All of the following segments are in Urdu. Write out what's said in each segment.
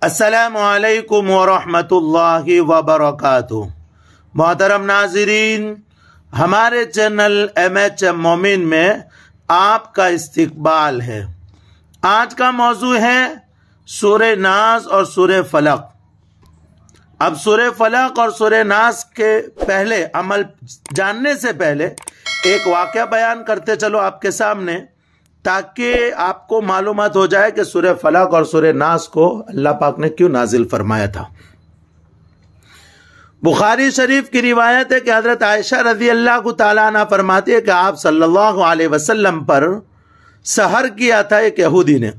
السلام علیکم ورحمۃ اللہ وبرکاتہ۔ محترم ناظرین، ہمارے چینل MHM مومن میں آپ کا استقبال ہے۔ آج کا موضوع ہے سورہ ناس اور سورہ فلق۔ اب سورہ فلق اور سورہ ناس کے پہلے عمل جاننے سے پہلے ایک واقعہ بیان کرتے چلو آپ کے سامنے، تاکہ آپ کو معلومات ہو جائے کہ سورہ فلق اور سورہ ناس کو اللہ پاک نے کیوں نازل فرمایا تھا۔ بخاری شریف کی روایت ہے کہ حضرت عائشہ رضی اللہ تعالیٰ عنہ فرماتی ہے کہ آپ صلی اللہ علیہ وسلم پر سحر کیا تھا ایک یہودی نے۔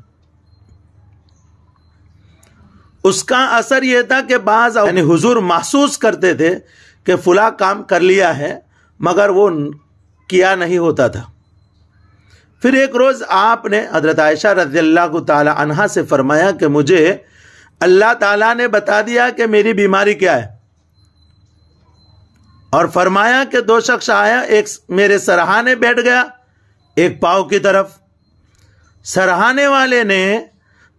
اس کا اثر یہ تھا کہ بعض یعنی حضور محسوس کرتے تھے کہ فلاں کام کر لیا ہے، مگر وہ کیا نہیں ہوتا تھا۔ پھر ایک روز آپ نے حضرت عائشہ رضی اللہ تعالی عنہا سے فرمایا کہ مجھے اللہ تعالیٰ نے بتا دیا کہ میری بیماری کیا ہے، اور فرمایا کہ دو شخص آیا، ایک میرے سرہانے بیٹھ گیا ایک پاؤں کی طرف۔ سرہانے والے نے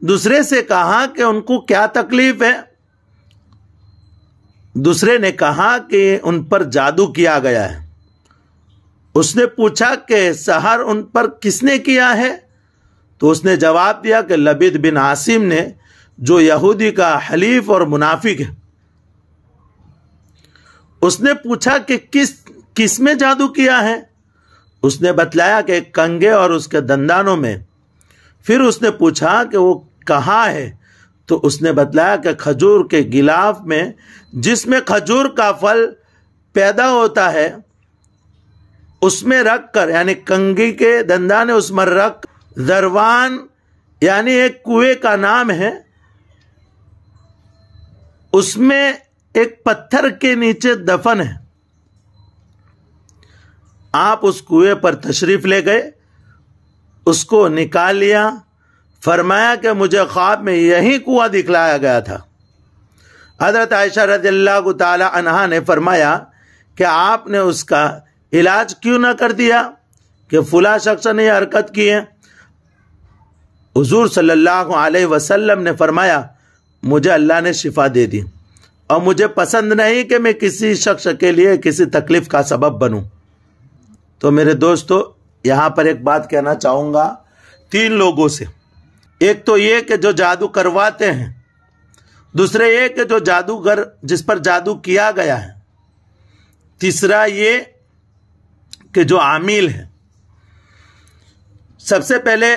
دوسرے سے کہا کہ ان کو کیا تکلیف ہے؟ دوسرے نے کہا کہ ان پر جادو کیا گیا ہے۔ اس نے پوچھا کہ سحر ان پر کس نے کیا ہے؟ تو اس نے جواب دیا کہ لبید بن عاصم نے، جو یہودی کا حلیف اور منافق ہے۔ اس نے پوچھا کہ کس میں جادو کیا ہے؟ اس نے بتلایا کہ ایک کنگے اور اس کے دندانوں میں۔ پھر اس نے پوچھا کہ وہ کہاں ہے؟ تو اس نے بتلایا کہ کھجور کے غلاف میں، جس میں کھجور کا پھل پیدا ہوتا ہے، اس میں رکھ کر، یعنی کنگی کے دندانے اس میں رکھ، ذروان یعنی ایک کنویں کا نام ہے، اس میں ایک پتھر کے نیچے دفن ہے۔ آپ اس کنویں پر تشریف لے گئے، اس کو نکال لیا، فرمایا کہ مجھے خواب میں یہی کنواں دکھلایا گیا تھا۔ حضرت عائشہ رضی اللہ تعالی عنہا نے فرمایا کہ آپ نے اس کا علاج کیوں نہ کر دیا کہ فلاں شخص نے یہ حرکت کی ہے؟ حضور صلی اللہ علیہ وسلم نے فرمایا مجھے اللہ نے شفا دے دی، اور مجھے پسند نہیں کہ میں کسی شخص کے لیے کسی تکلیف کا سبب بنوں۔ تو میرے دوستو، یہاں پر ایک بات کہنا چاہوں گا تین لوگوں سے۔ ایک تو یہ کہ جو جادو کرواتے ہیں، دوسرے یہ کہ جو جادوگر جس پر جادو کیا گیا ہے، تیسرا یہ کہ جو عامل ہے۔ سب سے پہلے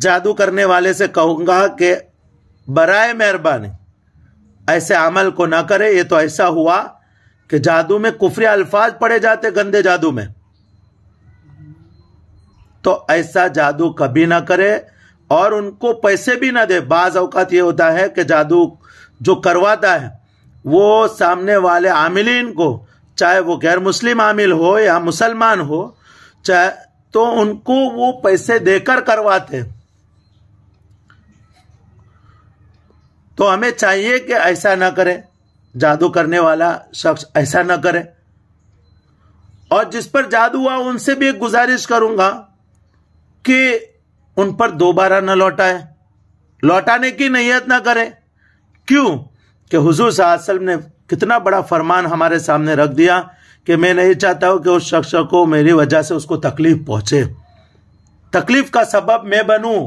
جادو کرنے والے سے کہوں گا کہ برائے مہربانی ایسے عمل کو نہ کرے۔ یہ تو ایسا ہوا کہ جادو میں کفری الفاظ پڑے جاتے، گندے جادو میں، تو ایسا جادو کبھی نہ کرے، اور ان کو پیسے بھی نہ دے۔ بعض اوقات یہ ہوتا ہے کہ جادو جو کرواتا ہے وہ سامنے والے عاملین کو، چاہے وہ غیر مسلم عامل ہو یا مسلمان ہو، چاہے تو ان کو وہ پیسے دے کر کرواتے۔ تو ہمیں چاہیے کہ ایسا نہ کرے، جادو کرنے والا شخص ایسا نہ کرے۔ اور جس پر جادو ہوا ان سے بھی ایک گزارش کروں گا کہ ان پر دوبارہ نہ لوٹائے، لوٹانے کی نیت نہ کرے۔ کیوں کہ حضور صلی اللہ علیہ وسلم نے کتنا بڑا فرمان ہمارے سامنے رکھ دیا کہ میں نہیں چاہتا ہوں کہ اس شخص کو میری وجہ سے اس کو تکلیف پہنچے، تکلیف کا سبب میں بنوں۔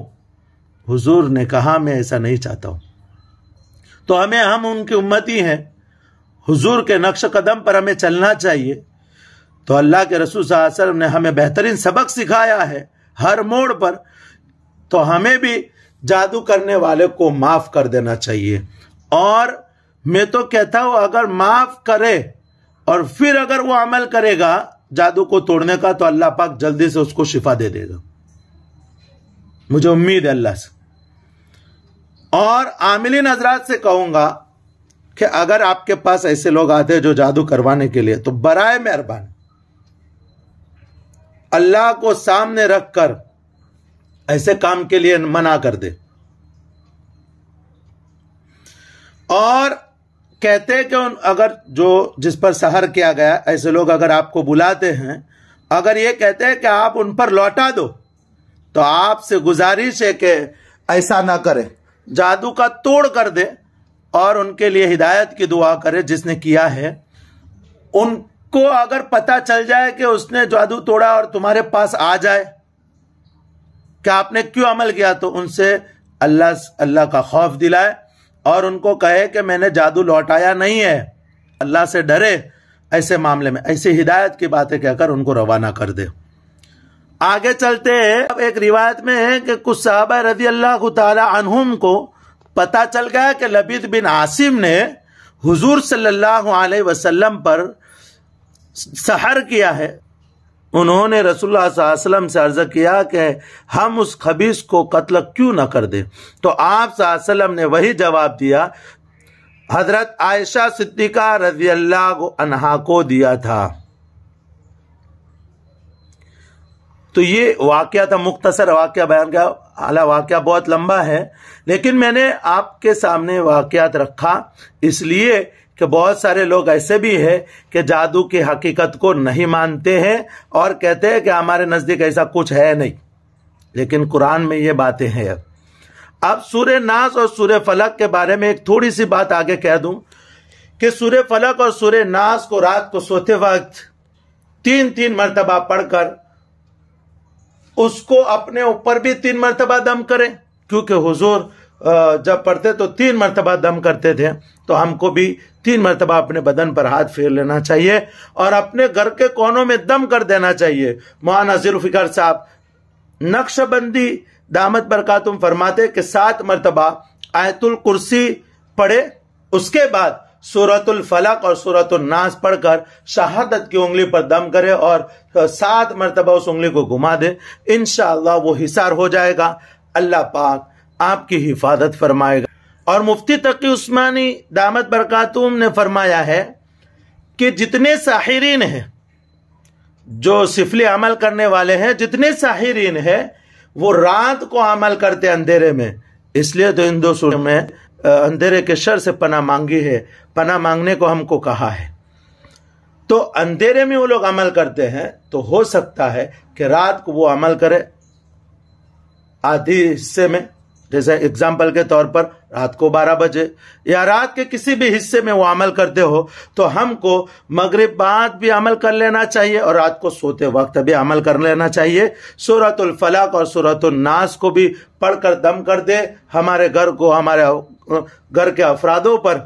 حضور نے کہا میں ایسا نہیں چاہتا ہوں۔ تو ہم ان کی امتی ہیں، حضور کے نقش قدم پر ہمیں چلنا چاہیے۔ تو اللہ کے رسول صلی اللہ علیہ وسلم نے ہمیں بہترین سبق سکھایا ہے ہر موڑ پر، تو ہمیں بھی جادو کرنے والے کو معاف کر دینا چاہیے۔ اور میں تو کہتا ہوں اگر معاف کرے اور پھر اگر وہ عمل کرے گا جادو کو توڑنے کا، تو اللہ پاک جلدی سے اس کو شفا دے دے گا، مجھے امید ہے اللہ سے۔ اور عاملین حضرات سے کہوں گا کہ اگر آپ کے پاس ایسے لوگ آتے ہیں جو جادو کروانے کے لیے، تو برائے مہربانی اللہ کو سامنے رکھ کر ایسے کام کے لیے منع کر دے۔ اور کہتے کہ اگر جس پر سحر کیا گیا، ایسے لوگ اگر آپ کو بلاتے ہیں، اگر یہ کہتے ہیں کہ آپ ان پر لوٹا دو، تو آپ سے گزارش ہے کہ ایسا نہ کریں، جادو کا توڑ کر دے اور ان کے لیے ہدایت کی دعا کرے جس نے کیا ہے. ان کو اگر پتہ چل جائے کہ اس نے جادو توڑا اور تمہارے پاس آ جائے کہ آپ نے کیوں عمل کیا، تو ان سے اللہ کا خوف دلائے اور ان کو کہے کہ میں نے جادو لوٹایا نہیں ہے. اللہ سے ڈرے ایسے معاملے میں، ایسے ہدایت کی باتیں کہہ کر ان کو روانہ کر دے. آگے چلتے ہیں. اب ایک روایت میں ہے کہ کچھ صحابہ رضی اللہ تعالی عنہم کو پتہ چل گیا کہ لبید بن عاصم نے حضور صلی اللہ علیہ وسلم پر سحر کیا ہے. انہوں نے رسول اللہ صلی اللہ علیہ وسلم سے عرض کیا کہ ہم اس خبیث کو قتل کیوں نہ کر دیں، تو آپ صلی اللہ علیہ وسلم نے وہی جواب دیا حضرت عائشہ صدیقہ رضی اللہ عنہا کو دیا تھا. تو یہ واقعہ تھا، مختصر واقعہ بیان کیا. حالانکہ واقعہ بہت لمبا ہے، لیکن میں نے آپ کے سامنے واقعات رکھا اس لیے کہ بہت سارے لوگ ایسے بھی ہیں کہ جادو کی حقیقت کو نہیں مانتے ہیں اور کہتے ہیں کہ ہمارے نزدیک ایسا کچھ ہے نہیں، لیکن قرآن میں یہ باتیں ہیں. اب سورہ ناس اور سورہ فلق کے بارے میں ایک تھوڑی سی بات آگے کہہ دوں کہ سورہ فلق اور سورہ ناس کو رات کو سوتے وقت 3 مرتبہ پڑھ کر اس کو اپنے اوپر بھی 3 مرتبہ دم کریں، کیونکہ حضور جب پڑھتے تو 3 مرتبہ دم کرتے تھے، تو ہم کو بھی 3 مرتبہ اپنے بدن پر ہاتھ پھیر لینا چاہیے اور اپنے گھر کے کونوں میں دم کر دینا چاہیے. مولانا ذوالفقار صاحب نقش بندی دامت برکاتہم فرماتے کہ 7 مرتبہ آیت الکرسی پڑھے، اس کے بعد سورۃ الفلق اور سورۃ الناس پڑھ کر شہادت کی انگلی پر دم کرے اور 7 مرتبہ اس انگلی کو گھما دے. انشاءاللہ وہ حصار ہو جائے گا. اللہ پاک آپ کی حفاظت فرمائے گا. اور مفتی تقی عثمانی دامت برکاتہم نے فرمایا ہے کہ جتنے ساحرین ہیں، جو سفلی عمل کرنے والے ہیں، جتنے ساحرین ہیں وہ رات کو عمل کرتے اندھیرے میں. اس لیے تو ان 2 سوروں میں اندھیرے کے شر سے پناہ مانگی ہے، پناہ مانگنے کو ہم کو کہا ہے. تو اندھیرے میں وہ لوگ عمل کرتے ہیں، تو ہو سکتا ہے کہ رات کو وہ عمل کرے آدھی حصے میں، جیسے اگزامپل کے طور پر رات کو 12 بجے یا رات کے کسی بھی حصے میں وہ عمل کرتے ہو، تو ہم کو مغرب بعد بھی عمل کر لینا چاہیے اور رات کو سوتے وقت بھی عمل کر لینا چاہیے. سورۃ الفلق اور سورۃ الناس کو بھی پڑھ کر دم کر دے، ہمارے گھر کو، ہمارے گھر کے افرادوں پر،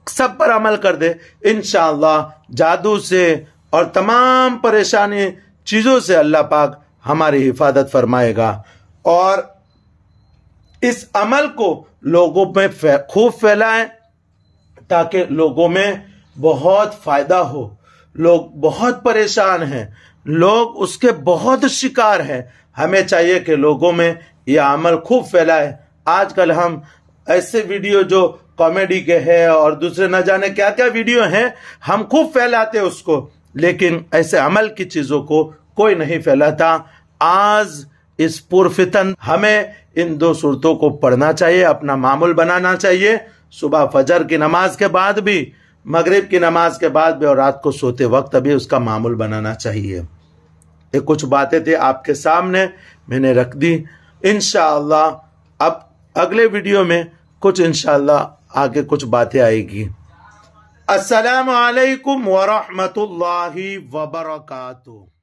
سب پر عمل کر دے. انشاءاللہ جادو سے اور تمام پریشانی چیزوں سے اللہ پاک ہماری حفاظت فرمائے گا. اور اس عمل کو لوگوں میں خوب پھیلائیں تاکہ لوگوں میں بہت فائدہ ہو. لوگ بہت پریشان ہیں، لوگ اس کے بہت شکار ہیں. ہمیں چاہیے کہ لوگوں میں یہ عمل خوب پھیلائے. آج کل ہم ایسے ویڈیو جو کامیڈی کے ہیں اور دوسرے نہ جانے کیا کیا ویڈیو ہیں، ہم خوب پھیلاتے اس کو، لیکن ایسے عمل کی چیزوں کو کوئی نہیں پھیلاتا. آج اس پرفتن ہمیں ان 2 صورتوں کو پڑھنا چاہیے، اپنا معمول بنانا چاہیے. صبح فجر کی نماز کے بعد بھی، مغرب کی نماز کے بعد بھی، اور رات کو سوتے وقت بھی اس کا معمول بنانا چاہیے. یہ کچھ باتیں تھے آپ کے سامنے میں نے رکھ دی. انشاءاللہ اب اگلے ویڈیو میں کچھ انشاءاللہ آگے کچھ باتیں آئے گی. السلام علیکم ورحمۃ اللہ وبرکاتہ.